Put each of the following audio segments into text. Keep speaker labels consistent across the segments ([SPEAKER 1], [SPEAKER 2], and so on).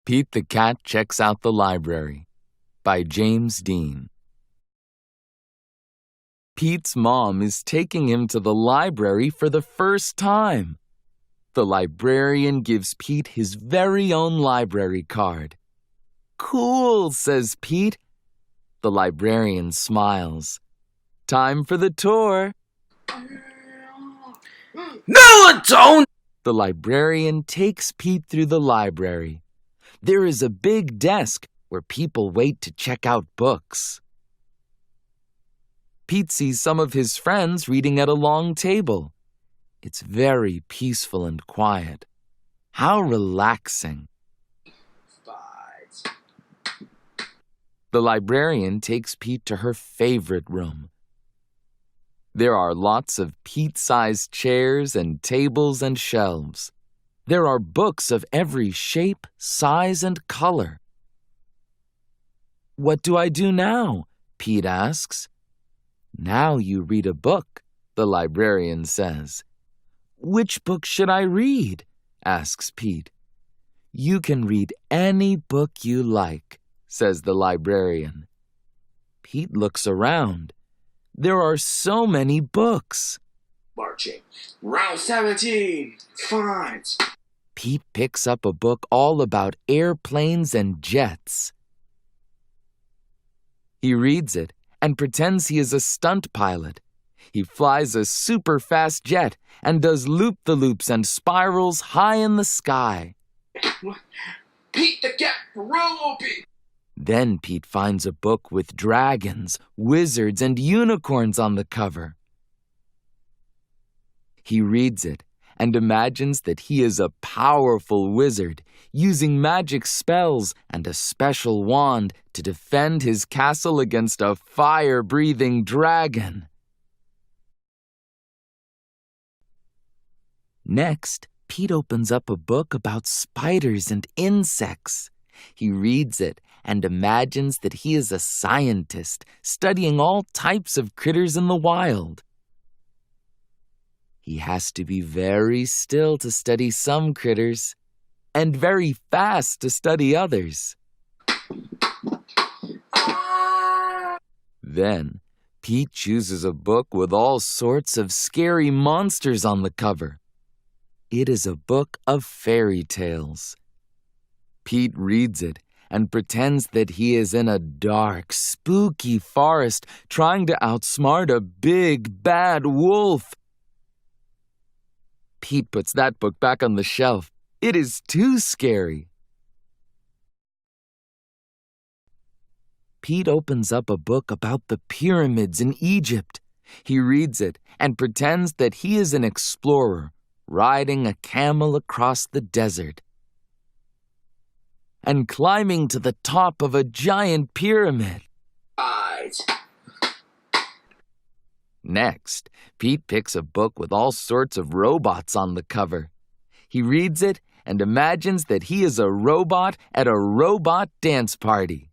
[SPEAKER 1] Pete the Cat Checks Out the Library by James Dean. Pete's mom is taking him to the library for the first time. The librarian gives Pete his very own library card. "Cool," says Pete. The librarian smiles. "Time for the tour."
[SPEAKER 2] No, don't!
[SPEAKER 1] The librarian takes Pete through the library. There is a big desk where people wait to check out books. Pete sees some of his friends reading at a long table. It's very peaceful and quiet. How relaxing. The librarian takes Pete to her favorite room. There are lots of Pete-sized chairs and tables and shelves. There are books of every shape, size, and color. "What do I do now?" Pete asks. "Now you read a book," the librarian says. "Which book should I read?" asks Pete. "You can read any book you like," says the librarian. Pete looks around. There are so many books.
[SPEAKER 2] Marching. Round 17. Fight.
[SPEAKER 1] Pete picks up a book all about airplanes and jets. He reads it and pretends he is a stunt pilot. He flies a super-fast jet and does loop-the-loops and spirals high in the sky.
[SPEAKER 2] Pete the Cat Rope.
[SPEAKER 1] Then Pete finds a book with dragons, wizards, and unicorns on the cover. He reads it and imagines that he is a powerful wizard, using magic spells and a special wand to defend his castle against a fire-breathing dragon. Next, Pete opens up a book about spiders and insects. He reads it and imagines that he is a scientist studying all types of critters in the wild. He has to be very still to study some critters and very fast to study others. Then, Pete chooses a book with all sorts of scary monsters on the cover. It is a book of fairy tales. Pete reads it and pretends that he is in a dark, spooky forest trying to outsmart a big, bad wolf. Pete puts that book back on the shelf. It is too scary. Pete opens up a book about the pyramids in Egypt. He reads it and pretends that he is an explorer, riding a camel across the desert and climbing to the top of a giant pyramid. Next, Pete picks a book with all sorts of robots on the cover. He reads it and imagines that he is a robot at a robot dance party.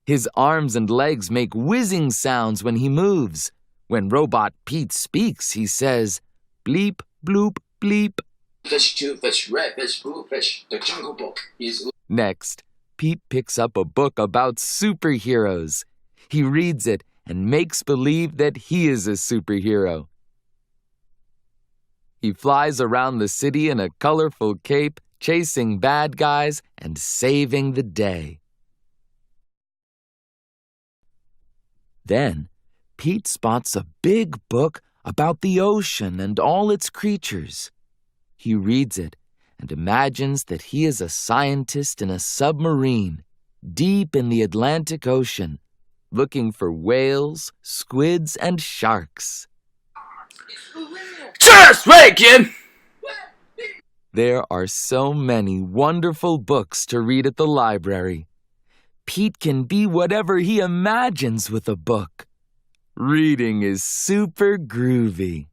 [SPEAKER 1] His arms and legs make whizzing sounds when he moves. When Robot Pete speaks, he says, "Bleep, bloop, bleep."
[SPEAKER 2] Fish, two fish, red fish, blue fish. The Jungle Book is...
[SPEAKER 1] Next, Pete picks up a book about superheroes. He reads it and makes believe that he is a superhero. He flies around the city in a colorful cape, chasing bad guys and saving the day. Then, Pete spots a big book about the ocean and all its creatures. He reads it and imagines that he is a scientist in a submarine, deep in the Atlantic Ocean, looking for whales, squids, and sharks.
[SPEAKER 2] Just wait, kid!
[SPEAKER 1] There are so many wonderful books to read at the library. Pete can be whatever he imagines with a book. Reading is super groovy.